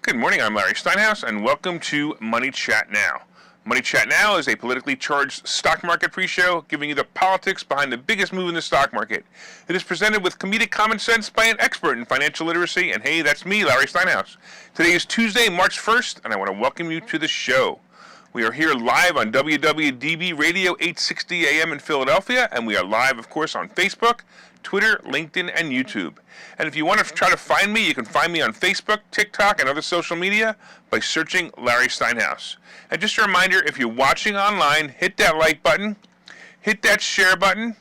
Good morning, I'm Larry Steinhouse, and welcome to Money Chat Now. Money Chat Now is a politically charged stock market pre-show giving you the politics behind the biggest move in the stock market. It is presented with comedic common sense by an expert in financial literacy, and hey, that's me, Larry Steinhouse. Today is Tuesday, March 1st, and I want to welcome you to the show. We are here live on WWDB Radio 860 AM in Philadelphia, and we are live, of course, on Facebook, Twitter, LinkedIn, and YouTube. And if you want to try to find me, you can find me on Facebook, TikTok, and other social media by searching Larry Steinhouse. And just a reminder, if you're watching online, hit that like button, hit that share button,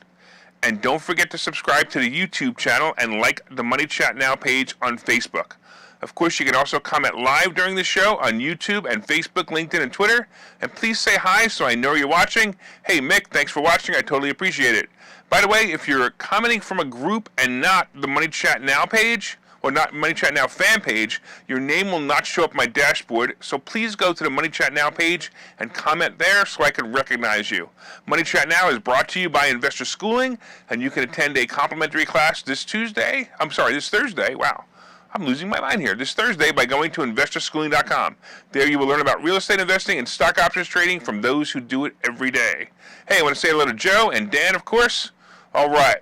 and don't forget to subscribe to the YouTube channel and like the Money Chat Now page on Facebook. Of course, you can also comment live during the show on YouTube and Facebook, LinkedIn, and Twitter. And please say hi so I know you're watching. Hey, Mick, thanks for watching. I totally appreciate it. By the way, if you're commenting from a group and not the Money Chat Now page, or not Money Chat Now fan page, your name will not show up my dashboard. So please go to the Money Chat Now page and comment there so I can recognize you. Money Chat Now is brought to you by Investor Schooling, and you can attend a complimentary class this Thursday. Wow. I'm losing my mind here. This Thursday by going to investorschooling.com. There you will learn about real estate investing and stock options trading from those who do it every day. Hey, I want to say hello to Joe and Dan, of course. All right.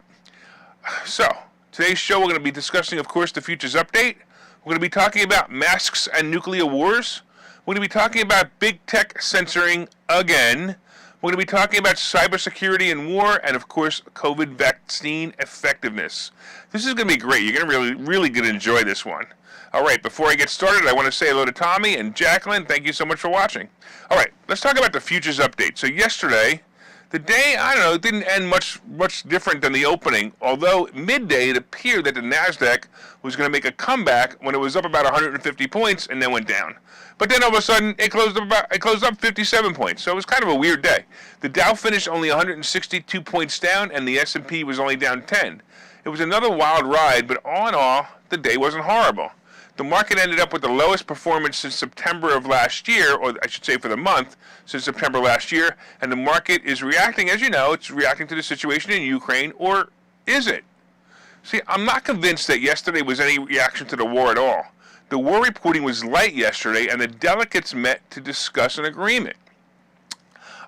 So, today's show we're going to be discussing, of course, the futures update. We're going to be talking about masks and nuclear wars. We're going to be talking about big tech censoring again. We're going to be talking about cybersecurity and war, and of course, COVID vaccine effectiveness. This is going to be great. You're going to really going to enjoy this one. All right, before I get started, I want to say hello to Tommy and Jacqueline. Thank you so much for watching. All right, let's talk about the futures update. So yesterday, the day, it didn't end much different than the opening, although midday it appeared that the NASDAQ was going to make a comeback when it was up about 150 points and then went down. But then all of a sudden, it closed up 57 points, so it was kind of a weird day. The Dow finished only 162 points down, and the S&P was only down 10. It was another wild ride, but all in all, the day wasn't horrible. The market ended up with the lowest performance since September of last year, or I should say for the month, since September last year, and the market is reacting, as you know, it's reacting to the situation in Ukraine, or is it? See, I'm not convinced that yesterday was any reaction to the war at all. The war reporting was light yesterday, and the delegates met to discuss an agreement.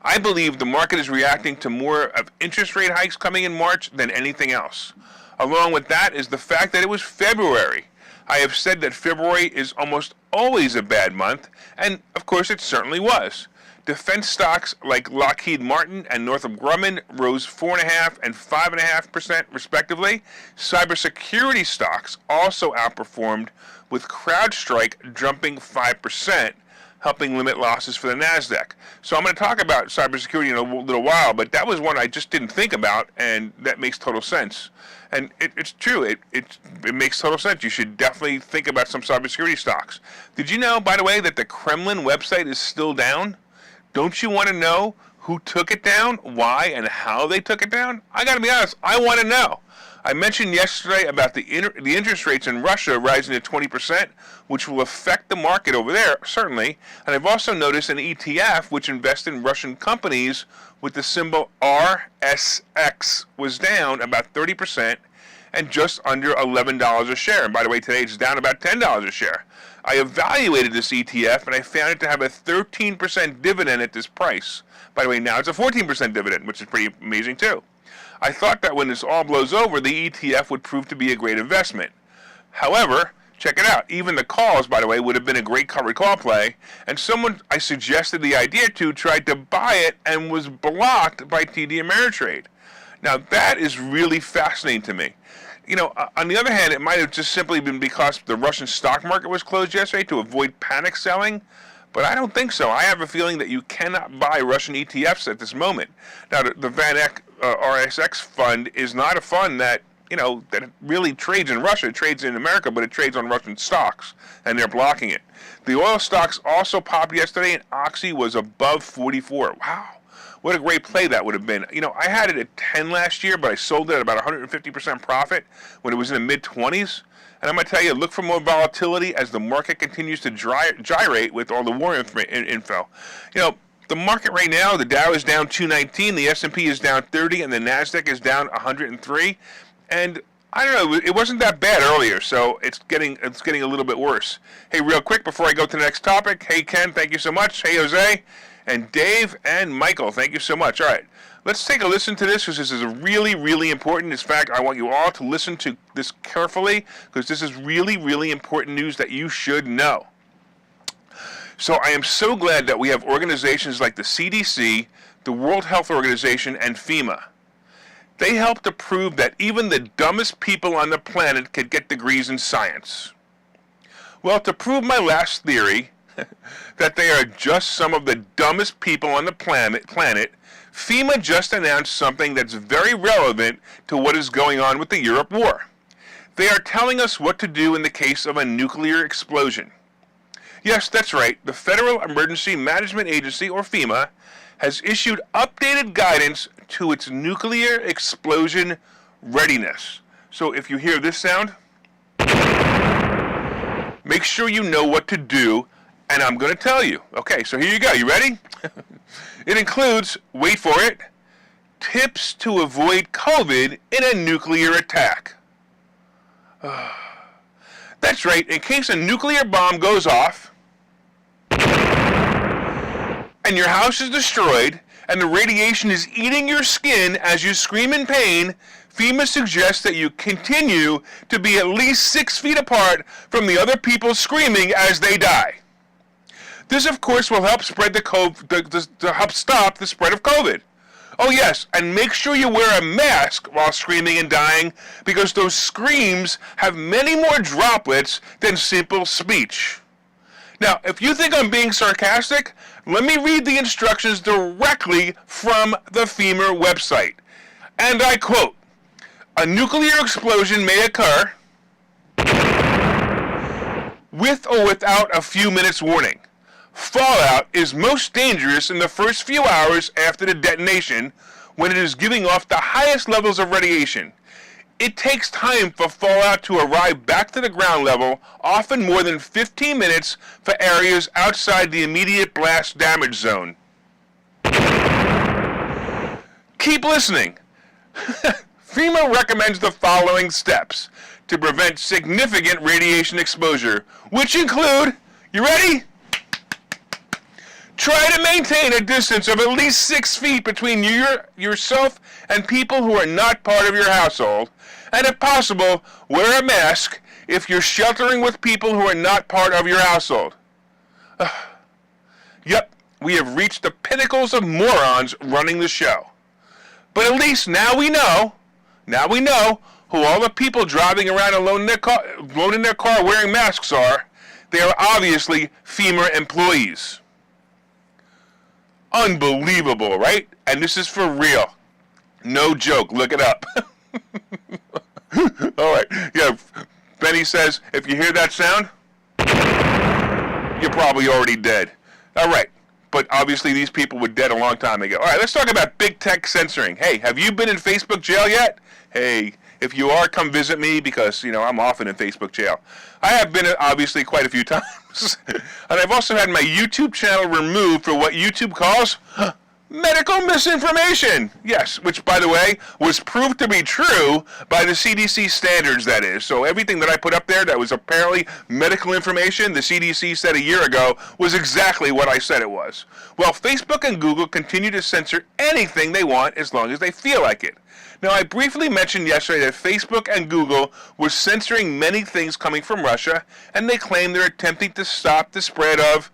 I believe the market is reacting to more of interest rate hikes coming in March than anything else. Along with that is the fact that it was February. I have said that February is almost always a bad month, and of course it certainly was. Defense stocks like Lockheed Martin and Northrop Grumman rose 4.5% and 5.5% respectively. Cybersecurity stocks also outperformed, with CrowdStrike jumping 5%, helping limit losses for the NASDAQ. So I'm going to talk about cybersecurity in a little while, but that was one I just didn't think about, and that makes total sense. And it's true. It makes total sense. You should definitely think about some cybersecurity stocks. Did you know, by the way, that the Kremlin website is still down? Don't you want to know who took it down, why, and how they took it down? I got to be honest, I want to know. I mentioned yesterday about the interest rates in Russia rising to 20%, which will affect the market over there, certainly. And I've also noticed an ETF, which invests in Russian companies with the symbol RSX, was down about 30% and just under $11 a share. And by the way, today it's down about $10 a share. I evaluated this ETF, and I found it to have a 13% dividend at this price. By the way, now it's a 14% dividend, which is pretty amazing too. I thought that when this all blows over, the ETF would prove to be a great investment. However, check it out. Even the calls, by the way, would have been a great covered call play, and someone I suggested the idea to tried to buy it and was blocked by TD Ameritrade. Now, that is really fascinating to me. You know, on the other hand, it might have just simply been because the Russian stock market was closed yesterday to avoid panic selling. But I don't think so. I have a feeling that you cannot buy Russian ETFs at this moment. Now, the Van Eck RSX fund is not a fund that, that really trades in Russia. It trades in America, but it trades on Russian stocks, and they're blocking it. The oil stocks also popped yesterday, and Oxy was above 44. Wow. What a great play that would have been. I had it at 10 last year, but I sold it at about 150% profit when it was in the mid-20s. And I'm going to tell you, look for more volatility as the market continues to gyrate with all the war info. The market right now, the Dow is down 219, the S&P is down 30, and the NASDAQ is down 103. And I don't know. It wasn't that bad earlier, so it's getting a little bit worse. Hey, real quick before I go to the next topic. Hey, Ken, thank you so much. Hey, Jose, and Dave and Michael, thank you so much. All right, let's take a listen to this because this is really, really important. In fact, I want you all to listen to this carefully because this is really, really important news that you should know. So I am so glad that we have organizations like the CDC, the World Health Organization, and FEMA. They help to prove that even the dumbest people on the planet could get degrees in science. Well, to prove my last theory, that they are just some of the dumbest people on the planet, FEMA just announced something that's very relevant to what is going on with the Europe war. They are telling us what to do in the case of a nuclear explosion. Yes, that's right. The Federal Emergency Management Agency, or FEMA, has issued updated guidance to its nuclear explosion readiness. So if you hear this sound, make sure you know what to do, and I'm going to tell you. Okay, so here you go. You ready? It includes, wait for it, tips to avoid COVID in a nuclear attack. That's right. In case a nuclear bomb goes off, and your house is destroyed, and the radiation is eating your skin as you scream in pain, FEMA suggests that you continue to be at least 6 feet apart from the other people screaming as they die. This, of course, will help spread to help stop the spread of COVID. Oh yes, and make sure you wear a mask while screaming and dying, because those screams have many more droplets than simple speech. Now, if you think I'm being sarcastic, let me read the instructions directly from the FEMA website. And I quote, "A nuclear explosion may occur with or without a few minutes warning. Fallout is most dangerous in the first few hours after the detonation, when it is giving off the highest levels of radiation. It takes time for fallout to arrive back to the ground level, often more than 15 minutes for areas outside the immediate blast damage zone." Keep listening. FEMA recommends the following steps to prevent significant radiation exposure, which include, you ready? Try to maintain a distance of at least 6 feet between yourself and people who are not part of your household. And if possible, wear a mask if you're sheltering with people who are not part of your household. Yep, we have reached the pinnacles of morons running the show. But at least now we know who all the people driving around alone in their car wearing masks are. They are obviously FEMA employees. Unbelievable, right? And this is for real. No joke. Look it up. All right. Yeah. Benny says, if you hear that sound, you're probably already dead. All right. But obviously these people were dead a long time ago. All right. Let's talk about big tech censoring. Hey, have you been in Facebook jail yet? Hey, if you are, come visit me because, I'm often in Facebook jail. I have been obviously quite a few times. And I've also had my YouTube channel removed for what YouTube calls medical misinformation. Yes, which, by the way, was proved to be true by the CDC standards, that is. So everything that I put up there that was apparently medical information, the CDC said a year ago, was exactly what I said it was. Well, Facebook and Google continue to censor anything they want as long as they feel like it. Now, I briefly mentioned yesterday that Facebook and Google were censoring many things coming from Russia, and they claim they're attempting to stop the spread of,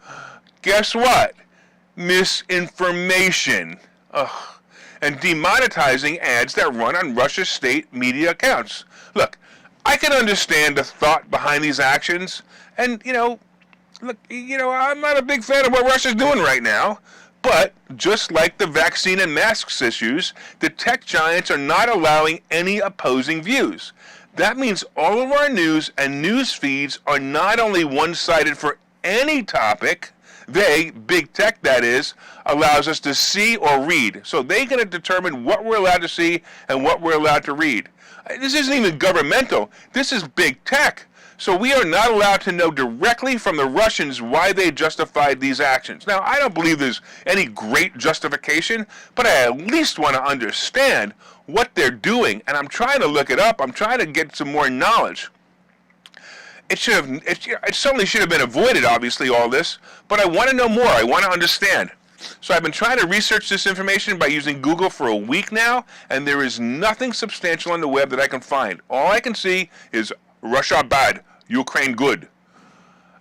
guess what? Misinformation. And demonetizing ads that run on Russia's state media accounts. Look, I can understand the thought behind these actions, and, I'm not a big fan of what Russia's doing right now. But, just like the vaccine and masks issues, the tech giants are not allowing any opposing views. That means all of our news and news feeds are not only one-sided for any topic, they, big tech that is, allows us to see or read. So they're going to determine what we're allowed to see and what we're allowed to read. This isn't even governmental. This is big tech. So we are not allowed to know directly from the Russians why they justified these actions. Now, I don't believe there's any great justification, but I at least want to understand what they're doing, and I'm trying to look it up. I'm trying to get some more knowledge. It certainly should have been avoided, obviously, all this, but I want to know more. I want to understand. So I've been trying to research this information by using Google for a week now, and there is nothing substantial on the web that I can find. All I can see is Russia bad, Ukraine good.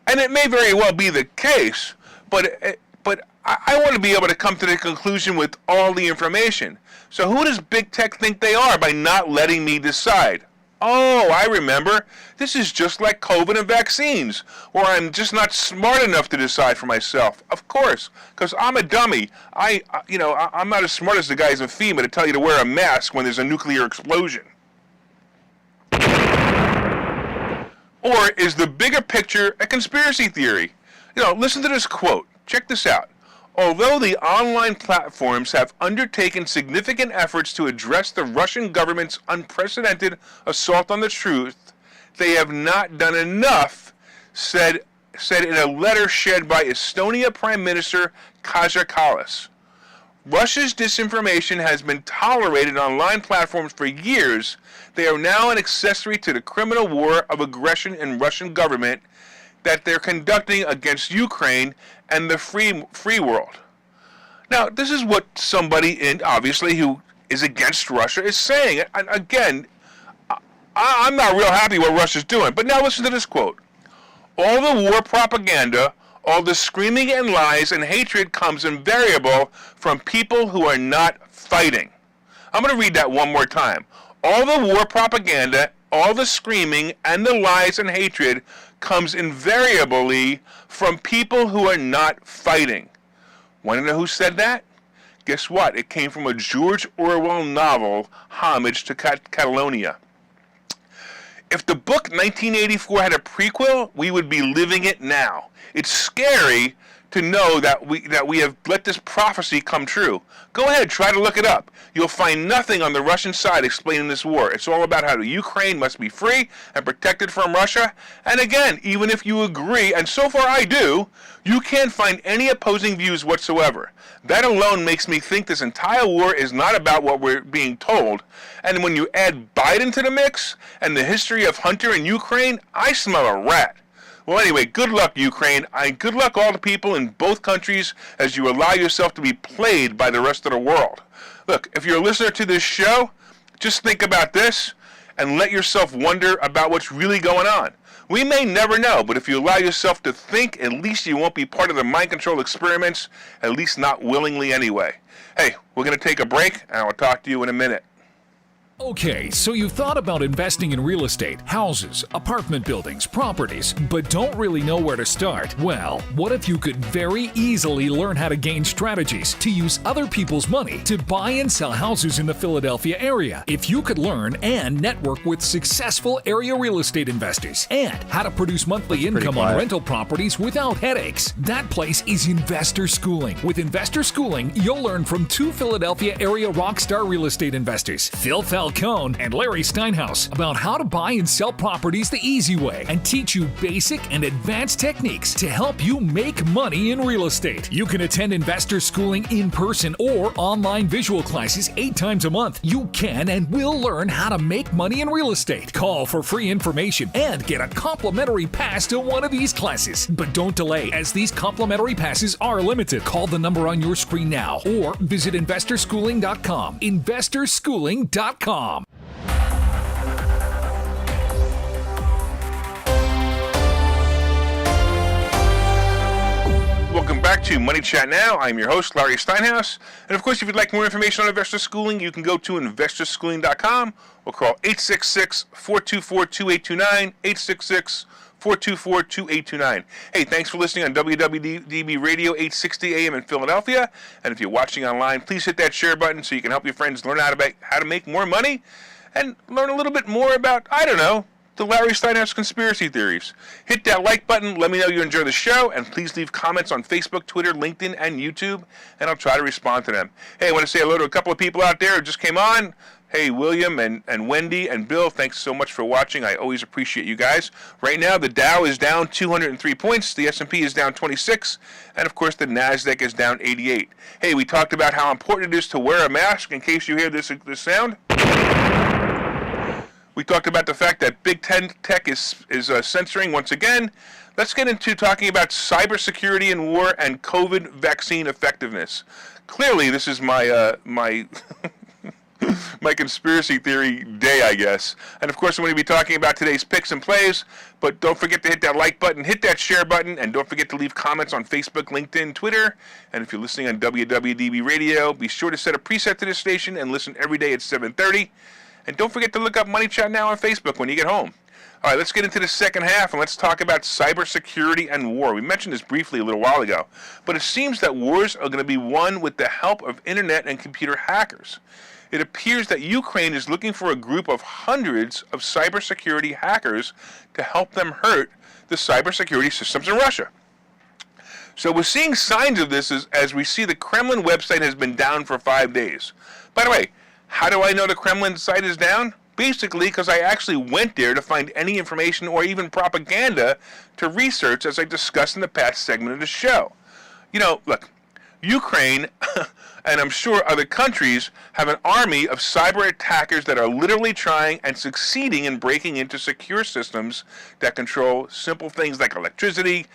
And it may very well be the case, but I want to be able to come to the conclusion with all the information. So who does big tech think they are by not letting me decide? Oh, I remember. This is just like COVID and vaccines, where I'm just not smart enough to decide for myself. Of course, because I'm a dummy. I'm not as smart as the guys in FEMA to tell you to wear a mask when there's a nuclear explosion. Or is the bigger picture a conspiracy theory? Listen to this quote. Check this out. Although the online platforms have undertaken significant efforts to address the Russian government's unprecedented assault on the truth, they have not done enough, said in a letter shared by Estonia Prime Minister Kaja Kallas. Russia's disinformation has been tolerated on online platforms for years. They are now an accessory to the criminal war of aggression in Russian government that they're conducting against Ukraine and the free world. Now, this is what somebody, obviously, who is against Russia is saying. And again, I'm not real happy what Russia's doing. But now listen to this quote. All the war propaganda, all the screaming and lies and hatred comes invariable from people who are not fighting. I'm going to read that one more time. All the war propaganda, all the screaming and the lies and hatred comes invariably from people who are not fighting. Want to know who said that? Guess what? It came from a George Orwell novel, Homage to Catalonia. If the book 1984 had a prequel, we would be living it now. It's scary to know that we have let this prophecy come true. Go ahead, try to look it up. You'll find nothing on the Russian side explaining this war. It's all about how the Ukraine must be free and protected from Russia. And again, even if you agree, and so far I do, you can't find any opposing views whatsoever. That alone makes me think this entire war is not about what we're being told. And when you add Biden to the mix and the history of Hunter in Ukraine, I smell a rat. Well, anyway, good luck, Ukraine. Good luck all the people in both countries as you allow yourself to be played by the rest of the world. Look, if you're a listener to this show, just think about this and let yourself wonder about what's really going on. We may never know, but if you allow yourself to think, at least you won't be part of the mind control experiments, at least not willingly anyway. Hey, we're going to take a break, and I'll talk to you in a minute. Okay, so you've thought about investing in real estate, houses, apartment buildings, properties, but don't really know where to start. Well, what if you could very easily learn how to gain strategies to use other people's money to buy and sell houses in the Philadelphia area? If you could learn and network with successful area real estate investors and how to produce monthly income on rental properties without headaches, that place is Investor Schooling. With Investor Schooling, you'll learn from two Philadelphia area rockstar real estate investors, Phil Falcone and Larry Steinhouse, about how to buy and sell properties the easy way and teach you basic and advanced techniques to help you make money in real estate. You can attend Investor Schooling in person or online visual classes 8 times a month. You can and will learn how to make money in real estate. Call for free information and get a complimentary pass to one of these classes. But don't delay, as these complimentary passes are limited. Call the number on your screen now or visit investorschooling.com. investorschooling.com. Welcome back to Money Chat Now. I'm your host, Larry Steinhouse. And of course, if you'd like more information on Investor Schooling, you can go to investorschooling.com or call 866-424-2829, 866-424-2829. Hey, thanks for listening on WWDB Radio 860 AM in Philadelphia. And if you're watching online, please hit that share button so you can help your friends learn how to make more money and learn a little bit more about, I don't know, the Larry Steinhouse conspiracy theories. Hit that like button, let me know you enjoy the show, and please leave comments on Facebook, Twitter, LinkedIn, and YouTube, and I'll try to respond to them. Hey, I want to say hello to a couple of people out there who just came on. Hey, William and Wendy and Bill, thanks so much for watching. I always appreciate you guys. Right now, the Dow is down 203 points, the S&P is down 26, and of course, the NASDAQ is down 88. Hey, we talked about how important it is to wear a mask in case you hear this sound. We talked about the fact that Big Tech is censoring once again. Let's get into talking about cybersecurity and war and COVID vaccine effectiveness. Clearly, this is my my conspiracy theory day, I guess. And of course, I'm going to be talking about today's picks and plays. But don't forget to hit that like button, hit that share button, and don't forget to leave comments on Facebook, LinkedIn, Twitter. And if you're listening on WWDB Radio, be sure to set a preset to this station and listen every day at 7:30. And don't forget to look up Money Chat Now on Facebook when you get home. All right, let's get into the second half, and let's talk about cybersecurity and war. We mentioned this briefly a little while ago, but it seems that wars are going to be won with the help of internet and computer hackers. It appears that Ukraine is looking for a group of hundreds of cybersecurity hackers to help them hurt the cybersecurity systems in Russia. So we're seeing signs of this as we see the Kremlin website has been down for 5 days. By the way, how do I know the Kremlin site is down? Basically, because I actually went there to find any information or even propaganda to research, as I discussed in the past segment of the show. You know, look, Ukraine, and I'm sure other countries, have an army of cyber attackers that are literally trying and succeeding in breaking into secure systems that control simple things like electricity,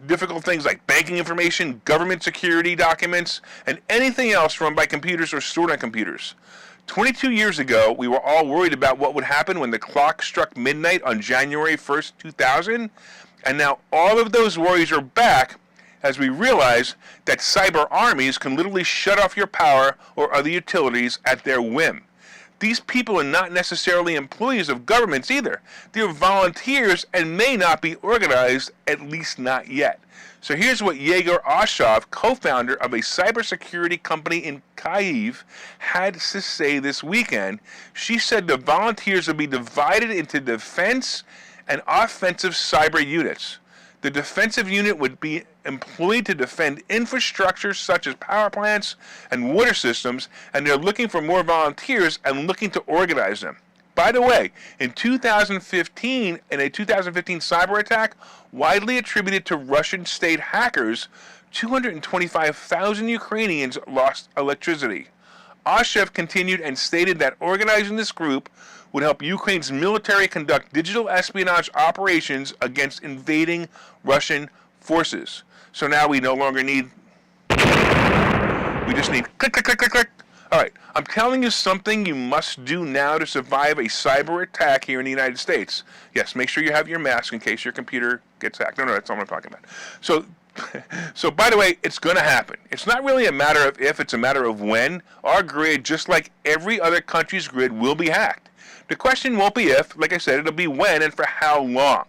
difficult things like banking information, government security documents, and anything else run by computers or stored on computers. 22 years ago, we were all worried about what would happen when the clock struck midnight on January 1st, 2000, and now all of those worries are back as we realize that cyber armies can literally shut off your power or other utilities at their whim. These people are not necessarily employees of governments either. They're volunteers and may not be organized, at least not yet. So here's what Yegor Oshov, co-founder of a cybersecurity company in Kyiv, had to say this weekend. She said the volunteers will be divided into defense and offensive cyber units. The defensive unit would be employed to defend infrastructure such as power plants and water systems, and they're looking for more volunteers and looking to organize them. By the way, in 2015, in a 2015 cyber attack, widely attributed to Russian state hackers, 225,000 Ukrainians lost electricity. Oshev continued and stated that organizing this group would help Ukraine's military conduct digital espionage operations against invading Russian forces. So now we no longer need, we just need click, click, click, click, click. All right, I'm telling you something you must do now to survive a cyber attack here in the United States. Yes, make sure you have your mask in case your computer gets hacked. No, that's not what I'm talking about. So by the way, it's going to happen. It's not really a matter of if, it's a matter of when. Our grid, just like every other country's grid, will be hacked. The question won't be if, like I said, it'll be when and for how long.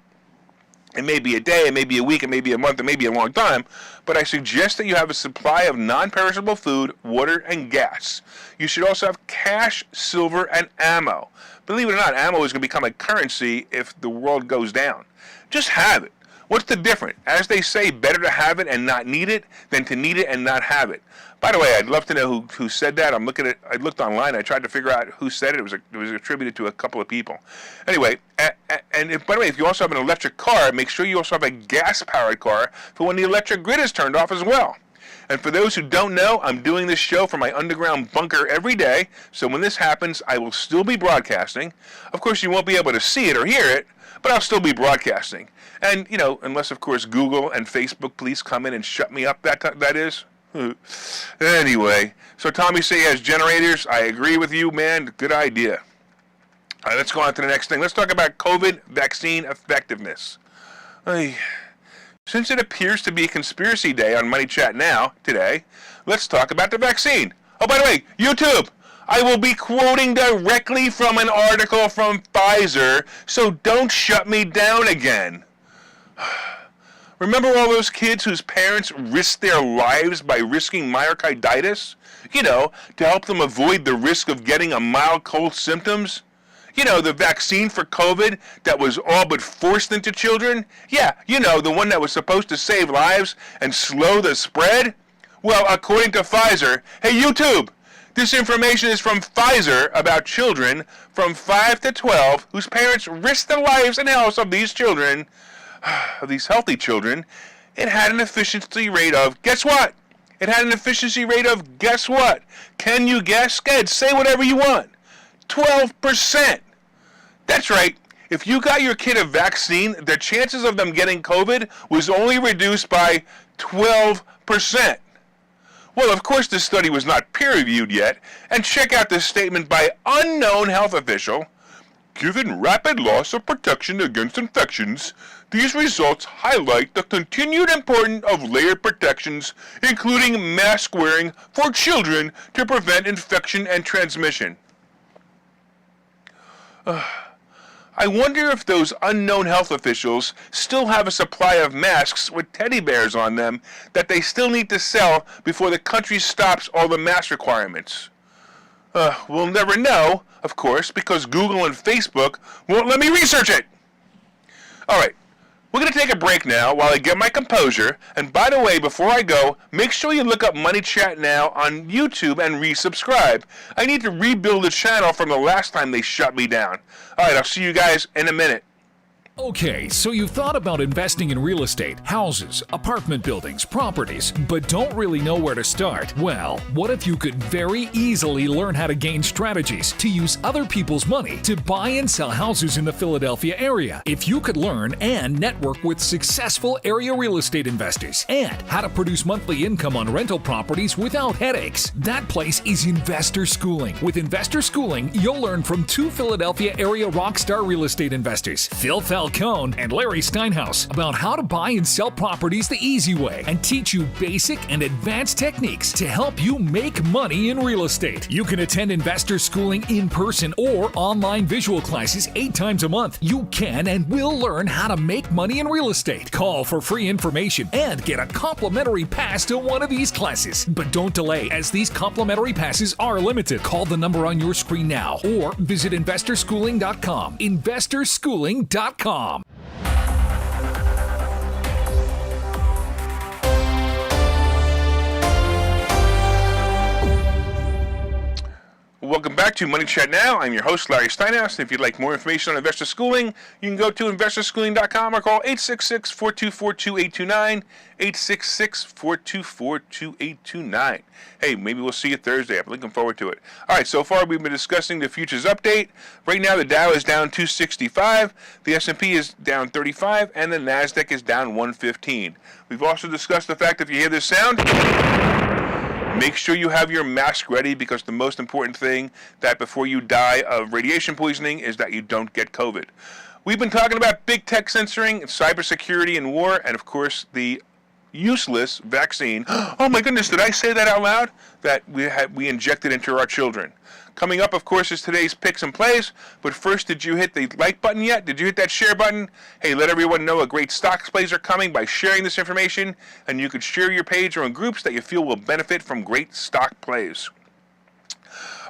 It may be a day, it may be a week, it may be a month, it may be a long time, but I suggest that you have a supply of non-perishable food, water, and gas. You should also have cash, silver, and ammo. Believe it or not, ammo is going to become a currency if the world goes down. Just have it. What's the difference? As they say, better to have it and not need it than to need it and not have it. By the way, I'd love to know who said that. I looked online. I tried to figure out who said it. It was attributed to a couple of people. Anyway, by the way, if you also have an electric car, make sure you also have a gas-powered car for when the electric grid is turned off as well. And for those who don't know, I'm doing this show from my underground bunker every day. So when this happens, I will still be broadcasting. Of course, you won't be able to see it or hear it, but I'll still be broadcasting. And, you know, unless, of course, Google and Facebook police come in and shut me up, that is. Anyway, so Tommy say he has generators. I agree with you, man. Good idea. All right, let's go on to the next thing. Let's talk about COVID vaccine effectiveness. Since it appears to be Conspiracy Day on Money Chat Now today, let's talk about the vaccine. Oh, by the way, YouTube, I will be quoting directly from an article from Pfizer, so don't shut me down again. Remember all those kids whose parents risked their lives by risking myocarditis? You know, to help them avoid the risk of getting a mild cold symptoms? You know, the vaccine for COVID that was all but forced into children? Yeah, you know, the one that was supposed to save lives and slow the spread? Well, according to Pfizer, hey YouTube, this information is from Pfizer about children from 5 to 12 whose parents risked the lives and health of these children, of these healthy children. It had an efficiency rate of, guess what? It had an efficiency rate of, guess what? Can you guess? Go ahead, say whatever you want. 12%. That's right. If you got your kid a vaccine, the chances of them getting COVID was only reduced by 12%. Well, of course, this study was not peer-reviewed yet, and check out this statement by unknown health official. Given rapid loss of protection against infections, these results highlight the continued importance of layered protections, including mask wearing for children to prevent infection and transmission. I wonder if those unknown health officials still have a supply of masks with teddy bears on them that they still need to sell before the country stops all the mask requirements. We'll never know, of course, because Google and Facebook won't let me research it. All right, we're going to take a break now while I get my composure. And by the way, before I go, make sure you look up Money Chat Now on YouTube and resubscribe. I need to rebuild the channel from the last time they shut me down. All right, I'll see you guys in a minute. Okay, so you've thought about investing in real estate, houses, apartment buildings, properties, but don't really know where to start? Well, what if you could very easily learn how to gain strategies to use other people's money to buy and sell houses in the Philadelphia area? If you could learn and network with successful area real estate investors and how to produce monthly income on rental properties without headaches, that place is Investor Schooling. With Investor Schooling, you'll learn from two Philadelphia area rockstar real estate investors, Phil Falcone and Larry Steinhouse, about how to buy and sell properties the easy way and teach you basic and advanced techniques to help you make money in real estate. You can attend Investor Schooling in person or online visual classes 8 times a month. You can and will learn how to make money in real estate. Call for free information and get a complimentary pass to one of these classes. But don't delay, as these complimentary passes are limited. Call the number on your screen now or visit investorschooling.com. investorschooling.com. Welcome back to Money Chat Now. I'm your host, Larry Steinhouse. If you'd like more information on Investor Schooling, you can go to investorschooling.com or call 866-424-2829, 866-424-2829. Hey, maybe we'll see you Thursday. I'm looking forward to it. All right, so far we've been discussing the futures update. Right now the Dow is down 265, the S&P is down 35, and the NASDAQ is down 115. We've also discussed the fact if you hear this sound, make sure you have your mask ready, because the most important thing that before you die of radiation poisoning is that you don't get COVID. We've been talking about big tech censoring, cybersecurity, and war, and of course the useless vaccine. Oh my goodness, did I say that out loud? That we injected into our children. Coming up, of course, is today's picks and plays. But first, did you hit the like button yet? Did you hit that share button? Hey, let everyone know a great stocks plays are coming by sharing this information. And you could share your page or in groups that you feel will benefit from great stock plays.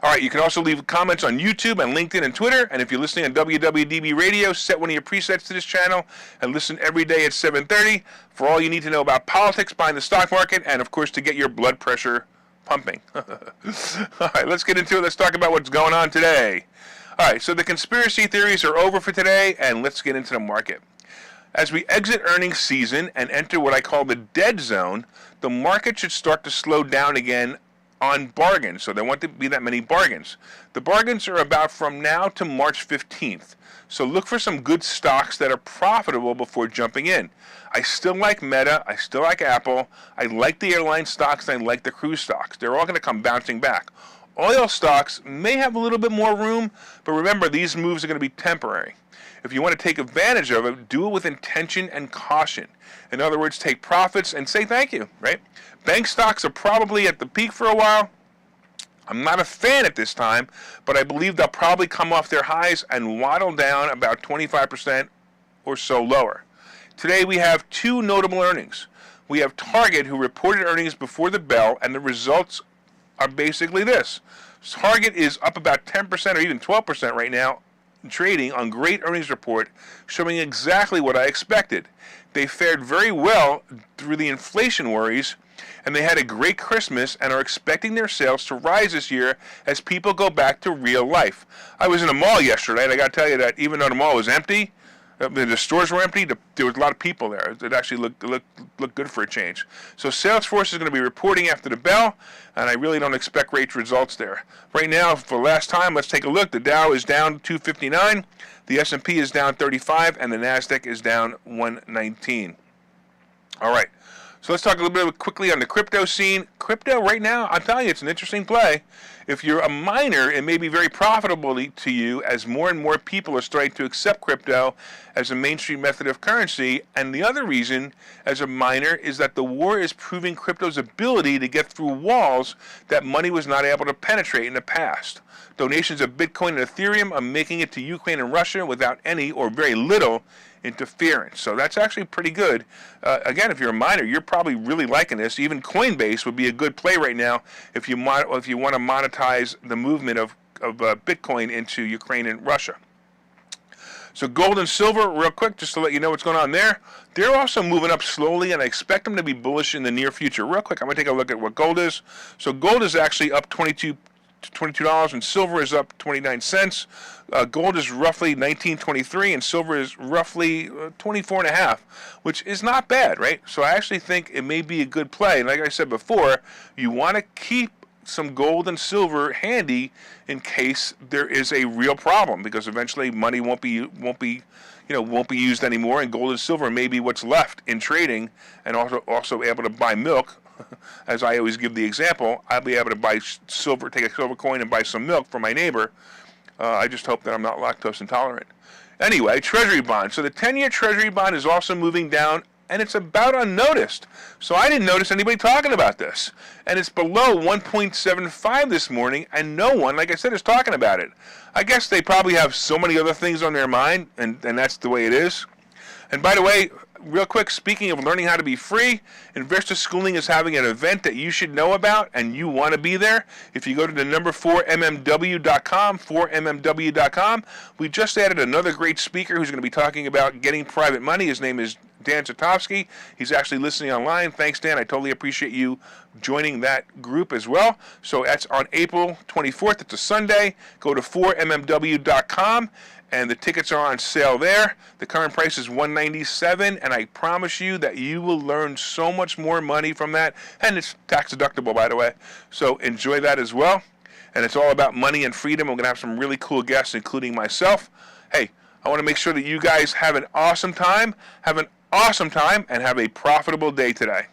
All right, you can also leave comments on YouTube and LinkedIn and Twitter. And if you're listening on WWDB Radio, set one of your presets to this channel and listen every day at 7:30 for all you need to know about politics behind the stock market and, of course, to get your blood pressure pumping. All right, let's get into it. Let's talk about what's going on today. All right, so the conspiracy theories are over for today, and let's get into the market. As we exit earnings season and enter what I call the dead zone, the market should start to slow down again on bargains, so there won't be that many bargains. The bargains are about from now to March 15th, so look for some good stocks that are profitable before jumping in. I still like Meta, I still like Apple, I like the airline stocks, and I like the cruise stocks. They're all going to come bouncing back. Oil stocks may have a little bit more room, but remember, these moves are going to be temporary. If you want to take advantage of it, do it with intention and caution. In other words, take profits and say thank you, right? Bank stocks are probably at the peak for a while. I'm not a fan at this time, but I believe they'll probably come off their highs and waddle down about 25% or so lower. Today we have two notable earnings. We have Target, who reported earnings before the bell, and the results are basically this. Target is up about 10% or even 12% right now, trading on great earnings report, showing exactly what I expected. They fared very well through the inflation worries, and they had a great Christmas and are expecting their sales to rise this year as people go back to real life. I was in a mall yesterday, and I got to tell you that even though the mall was empty, The stores were empty. There was a lot of people there. It actually looked good for a change. So Salesforce is going to be reporting after the bell, and I really don't expect great results there. Right now, for last time, let's take a look. The Dow is down 259, the S&P is down 35, and the Nasdaq is down 119. All right. So let's talk a little bit quickly on the crypto scene. Crypto right now, I'm telling you, it's an interesting play. If you're a miner, it may be very profitable to you as more and more people are starting to accept crypto as a mainstream method of currency. And the other reason, as a miner, is that the war is proving crypto's ability to get through walls that money was not able to penetrate in the past. Donations of Bitcoin and Ethereum are making it to Ukraine and Russia without any or very little interference. So that's actually pretty good. Again, if you're a miner, you're probably really liking this. Even Coinbase would be a good play right now if you want to monetize the movement of Bitcoin into Ukraine and Russia. So gold and silver, real quick, just to let you know what's going on there. They're also moving up slowly, and I expect them to be bullish in the near future. Real quick, I'm going to take a look at what gold is. So gold is actually up $22, and silver is up 29 cents. Gold is roughly $19.23, and silver is roughly 24.5, which is not bad, right? So I actually think it may be a good play. And like I said before, you want to keep some gold and silver handy in case there is a real problem, because eventually money won't be used anymore, and gold and silver may be what's left in trading, and also able to buy milk. As I always give the example, I'll be able to buy silver, take a silver coin and buy some milk for my neighbor. I just hope that I'm not lactose intolerant. Anyway, Treasury bond. So the 10-year Treasury bond is also moving down, and it's about unnoticed. So I didn't notice anybody talking about this. And it's below 1.75 this morning, and no one, like I said, is talking about it. I guess they probably have so many other things on their mind, and that's the way it is. And by the way, real quick, speaking of learning how to be free, Investor Schooling is having an event that you should know about, and you want to be there. If you go to the number 4mmw.com, 4mmw.com, we just added another great speaker who's going to be talking about getting private money. His name is Dan Satovsky. He's actually listening online. Thanks, Dan. I totally appreciate you joining that group as well. So that's on April 24th. It's a Sunday. Go to 4mmw.com. And the tickets are on sale there. The current price is $197, and I promise you that you will learn so much more money from that. And it's tax deductible, by the way. So enjoy that as well. And it's all about money and freedom. We're going to have some really cool guests, including myself. Hey, I want to make sure that you guys have an awesome time. Have an awesome time, and have a profitable day today.